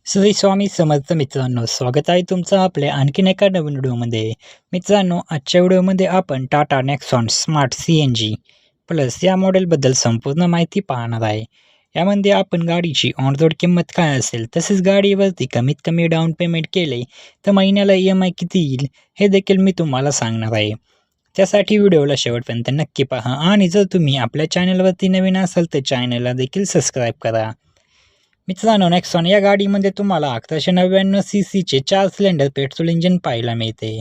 श्री स्वामी समर्थ मित्रांनो, स्वागत आहे तुमचं आपल्या आणखीन एका नवीन व्हिडिओमध्ये. मित्रांनो, आजच्या व्हिडिओमध्ये आपण Tata Nexon smart CNG plus या मॉडेलबद्दल संपूर्ण माहिती पाहणार आहे. यामध्ये आपण गाडीची ऑन रोड किंमत काय असेल, तसेच गाडीवरती कमीत कमी डाऊन पेमेंट केले तर महिन्याला EMI किती येईल हे देखील मी तुम्हाला सांगणार आहे. त्यासाठी व्हिडिओला शेवटपर्यंत नक्की पहा आणि जर तुम्ही आपल्या चॅनलवरती नवीन असाल तर चॅनलला देखील सबस्क्राईब करा. मित्रांनो, नेक्सॉन या गाडीमध्ये तुम्हाला 1199 CCचे 4 सिलेंडर पेट्रोल इंजिन पाहायला मिळते.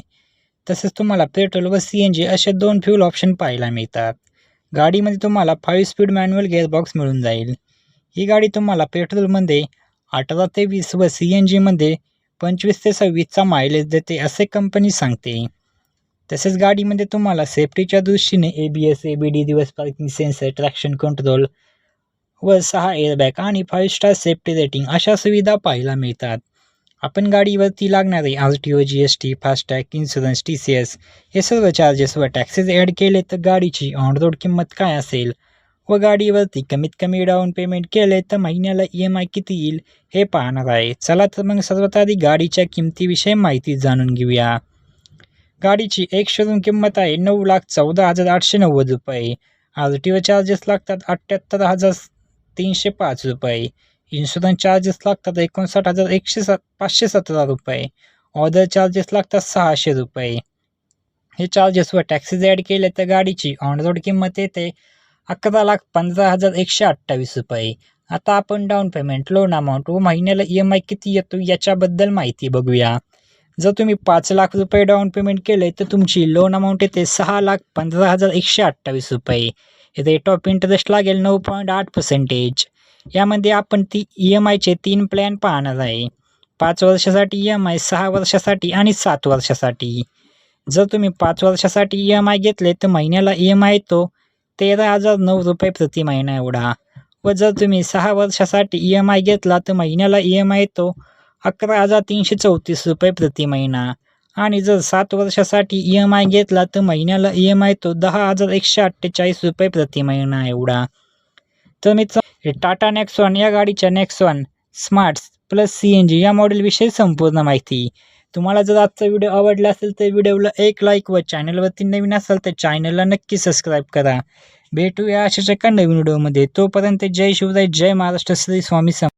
तसेच तुम्हाला पेट्रोल व CNG असे 2 फ्यूल ऑप्शन पाहायला मिळतात. गाडीमध्ये तुम्हाला 5 स्पीड मॅन्युअल गिअरबॉक्स मिळून जाईल. ही गाडी तुम्हाला पेट्रोलमध्ये 18 ते 20 व CNGमध्ये 25 ते 26चा मायलेज देते असे कंपनी सांगते. तसेच गाडीमध्ये तुम्हाला सेफ्टीच्या दृष्टीने ABS, ABD, reverse parking sensor, traction control व 6 एअरबॅग आणि 5 स्टार सेफ्टी रेटिंग अशा सुविधा पाहायला मिळतात. आपण गाडीवरती लागणारे RTO, GST, FASTag, insurance, TCS हे सर्व चार्जेस व टॅक्सेस ॲड केले तर गाडीची ऑन रोड किंमत काय असेल व गाडीवरती कमीत कमी डाऊन पेमेंट केले तर महिन्याला EMI किती येईल हे पाहणार आहे. चला तर मग सर्वात आधी गाडीच्या किमतीविषयी माहिती जाणून घेऊया. गाडीची एक शोरूम किंमत आहे 9,14,890 रुपये. RTO चार्जेस लागतात 78,305 रुपये. इन्शुरन्स चार्जेस लागतात 59,517 रुपये. ऑर्डर चार्जेस लागतात 600 रुपये. हे चार्जेस व टॅक्सेस ॲड केले तर गाडीची ऑन रोड किंमत येते 11,15,128 रुपये. आता आपण डाऊन पेमेंट, लोन अमाऊंट व महिन्याला EMI किती येतो याच्याबद्दल माहिती बघूया. जर तुम्ही 5 लाख रुपये डाऊन पेमेंट केले तर तुमची लोन अमाऊंट येते 6,15,128 रुपये. रेट ऑफ इंटरेस्ट लागेल 9.8%. यामध्ये आपण EMIचे 3 प्लॅन पाहणार आहे. 5 वर्षासाठी EMI, 6 वर्षासाठी आणि 7 वर्षासाठी. जर तुम्ही 5 वर्षासाठी EMI घेतले तर महिन्याला EMI येतो 13,009 रुपये प्रति महिना एवढा. व जर तुम्ही 6 वर्षासाठी EMI घेतला तर महिन्याला EMI येतो 11,334 रुपये प्रति महिना. आणि जर 7 वर्षासाठी EMI घेतला तर महिन्याला EMI येतो 10,148 रुपये प्रति महिना एवढा. तर मित्रांनो, टाटा नेक्सॉन या गाडीच्या नेक्सॉन स्मार्ट प्लस CNG या मॉडेलविषयी संपूर्ण माहिती. तुम्हाला जर आजचा व्हिडिओ आवडला असेल तर व्हिडिओला एक लाईक व चॅनलवरती नवीन असाल तर चॅनलला नक्की सबस्क्राईब करा. भेटूया अशाच एका नवीन व्हिडिओमध्ये. तोपर्यंत जय शिवराय, जय महाराष्ट्र, श्री स्वामी समर्थ.